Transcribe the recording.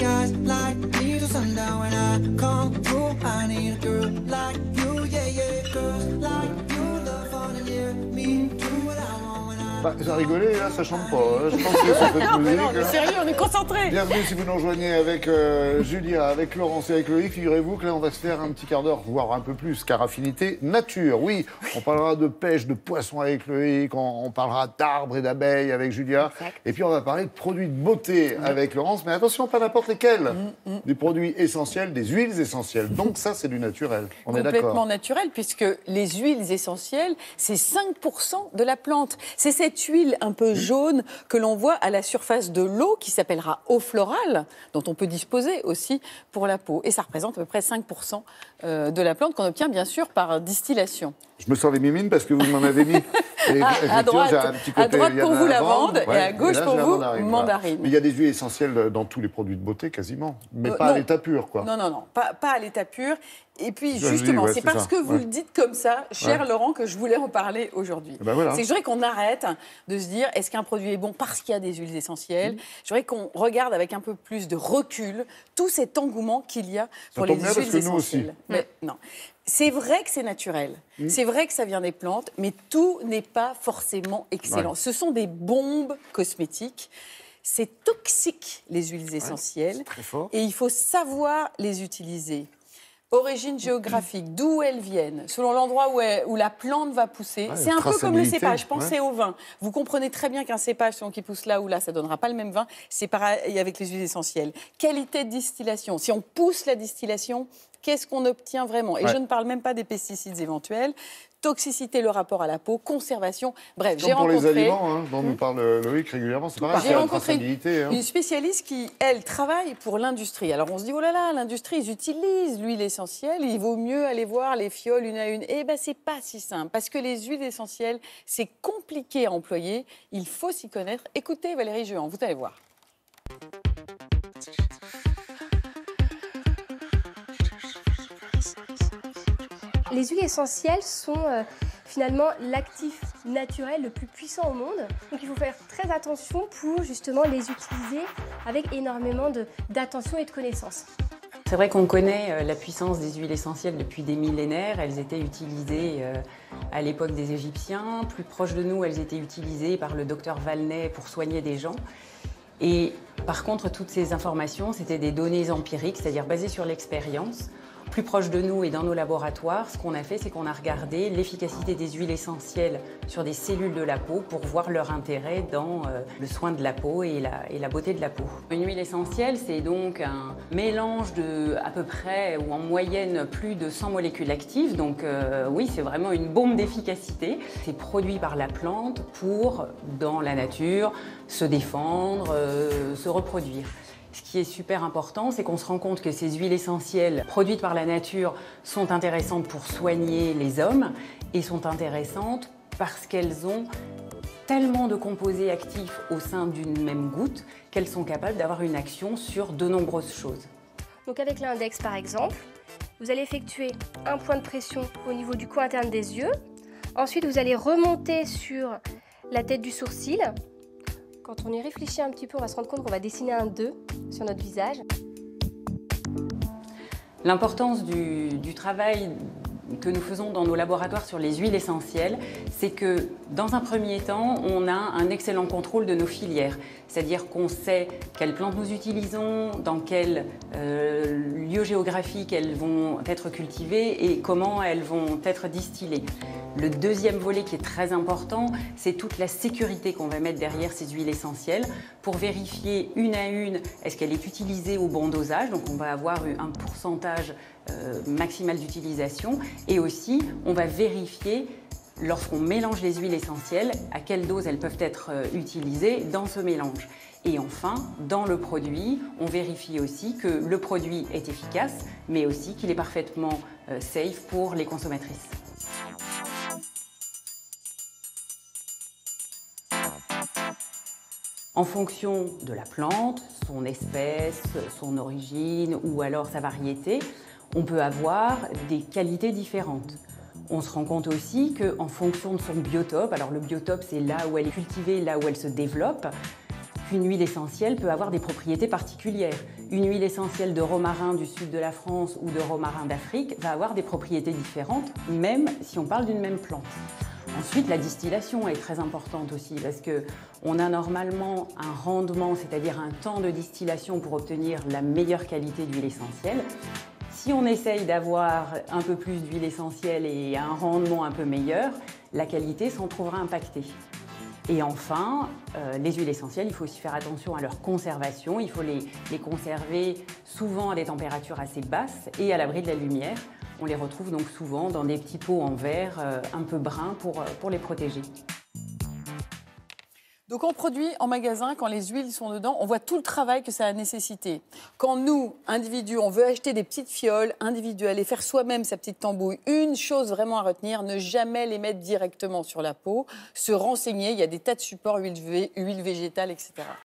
skies like me till sundown. When I come through, I need a girl like you, yeah, yeah. Girls like you love falling near me. Do what I want when I... Bah, ça rigolait, là, ça chante pas. Hein. Je pense que c'est cette Non, mais musique. non, mais sérieux, on est concentrés. Bienvenue si vous nous rejoignez avec Julia, avec Laurence et avec Loïc. Figurez-vous que là, on va se faire un petit quart d'heure, voire un peu plus, car affinité nature. Oui, on parlera de pêche, de poissons avec Loïc, on parlera d'arbres et d'abeilles avec Julia. Exact. Et puis, on va parler de produits de beauté avec Laurence. Mais attention, pas n'importe lesquels. Des produits essentiels, des huiles essentielles. Donc ça, c'est du naturel. On est Complètement d'accord. naturel, puisque les huiles essentielles, c'est 5% de la plante. C'est cette huile un peu jaune que l'on voit à la surface de l'eau, qui s'appellera eau florale, dont on peut disposer aussi pour la peau. Et ça représente à peu près 5% de la plante qu'on obtient bien sûr par distillation. Je me sens les mimines parce que vous m'en avez mis. Et À droite, j'ai un petit côté, à droite il y en pour a vous à lavande et ouais, à gauche là, pour j'ai la vous mandarine, mandarine. Mais il y a des huiles essentielles dans tous les produits de beauté quasiment, mais pas à non. l'état pur, quoi. Non, non, non, pas à l'état pur. Et puis, Je le dis, justement, ouais, c'est c'est parce ça, que vous ouais. le dites comme ça, cher Ouais. Laurent, que je voulais en parler aujourd'hui. Ben voilà. C'est que je voudrais qu'on arrête de se dire, est-ce qu'un produit est bon parce qu'il y a des huiles essentielles? Je voudrais qu'on regarde avec un peu plus de recul tout cet engouement qu'il y a pour les tombe bien huiles parce que nous essentielles. aussi. Mais non. C'est vrai que c'est naturel, c'est vrai que ça vient des plantes, mais tout n'est pas forcément excellent. Ouais. Ce sont des bombes cosmétiques. C'est toxique, les huiles essentielles. très fort. Et il faut savoir les utiliser. Origine géographique, d'où elles viennent, selon l'endroit où la plante va pousser. Ouais, C'est un peu comme le traçabilité, cépage. Pensez ouais. au vin. Vous comprenez très bien qu'un cépage, selon qu'il pousse là ou là, ça ne donnera pas le même vin. C'est pareil avec les huiles essentielles. Qualité de distillation. Si on pousse la distillation, qu'est-ce qu'on obtient vraiment? Et Ouais. je ne parle même pas des pesticides éventuels. Toxicité, le rapport à la peau, conservation. Bref, j'ai Comme pour les rencontré... aliments, hein, dont nous parle Loïc régulièrement, c'est pareil, J'ai c'est la rencontré traçabilité. Hein. une spécialiste qui, elle, travaille pour l'industrie. Alors on se dit, oh là là, l'industrie, ils utilisent l'huile essentielle, il vaut mieux aller voir les fioles une à une. Eh bien, c'est pas si simple, parce que les huiles essentielles, c'est compliqué à employer, il faut s'y connaître. Écoutez Valérie Jehan, vous allez voir. Les huiles essentielles sont finalement l'actif naturel le plus puissant au monde. Donc il faut faire très attention pour justement les utiliser avec énormément d'attention et de connaissances. C'est vrai qu'on connaît la puissance des huiles essentielles depuis des millénaires. Elles étaient utilisées à l'époque des Égyptiens. Plus proche de nous, elles étaient utilisées par le docteur Valnet pour soigner des gens. Et par contre, toutes ces informations, c'était des données empiriques, c'est-à-dire basées sur l'expérience. Plus proche de nous et dans nos laboratoires, ce qu'on a fait, c'est qu'on a regardé l'efficacité des huiles essentielles sur des cellules de la peau pour voir leur intérêt dans le soin de la peau et la beauté de la peau. Une huile essentielle, c'est donc un mélange de à peu près ou en moyenne plus de 100 molécules actives. Donc oui, c'est vraiment une bombe d'efficacité. C'est produit par la plante pour, dans la nature, se défendre, se reproduire. Ce qui est super important, c'est qu'on se rend compte que ces huiles essentielles produites par la nature sont intéressantes pour soigner les hommes et sont intéressantes parce qu'elles ont tellement de composés actifs au sein d'une même goutte qu'elles sont capables d'avoir une action sur de nombreuses choses. Donc avec l'index par exemple, vous allez effectuer un point de pression au niveau du coin interne des yeux. Ensuite, vous allez remonter sur la tête du sourcil. Quand on y réfléchit un petit peu, on va se rendre compte qu'on va dessiner un 2 sur notre visage. L'importance du travail que nous faisons dans nos laboratoires sur les huiles essentielles, c'est que dans un premier temps, on a un excellent contrôle de nos filières. C'est-à-dire qu'on sait quelles plantes nous utilisons, dans quel lieu géographique elles vont être cultivées et comment elles vont être distillées. Le deuxième volet qui est très important, c'est toute la sécurité qu'on va mettre derrière ces huiles essentielles pour vérifier une à une est-ce qu'elle est utilisée au bon dosage. Donc on va avoir un pourcentage maximal d'utilisation et aussi on va vérifier lorsqu'on mélange les huiles essentielles à quelle dose elles peuvent être utilisées dans ce mélange. Et enfin, dans le produit, on vérifie aussi que le produit est efficace mais aussi qu'il est parfaitement safe pour les consommatrices. En fonction de la plante, son espèce, son origine ou alors sa variété, on peut avoir des qualités différentes. On se rend compte aussi qu'en fonction de son biotope, alors le biotope c'est là où elle est cultivée, là où elle se développe, qu'une huile essentielle peut avoir des propriétés particulières. Une huile essentielle de romarin du sud de la France ou de romarin d'Afrique va avoir des propriétés différentes, même si on parle d'une même plante. Ensuite, la distillation est très importante aussi parce qu'on a normalement un rendement, c'est-à-dire un temps de distillation pour obtenir la meilleure qualité d'huile essentielle. Si on essaye d'avoir un peu plus d'huile essentielle et un rendement un peu meilleur, la qualité s'en trouvera impactée. Et enfin, les huiles essentielles, il faut aussi faire attention à leur conservation. Il faut les conserver souvent à des températures assez basses et à l'abri de la lumière. On les retrouve donc souvent dans des petits pots en verre un peu bruns pour les protéger. Donc on produit en magasin, quand les huiles sont dedans, on voit tout le travail que ça a nécessité. Quand nous, individus, on veut acheter des petites fioles individuelles et faire soi-même sa petite tambouille, une chose vraiment à retenir, ne jamais les mettre directement sur la peau, se renseigner, il y a des tas de supports, huile végétale, etc.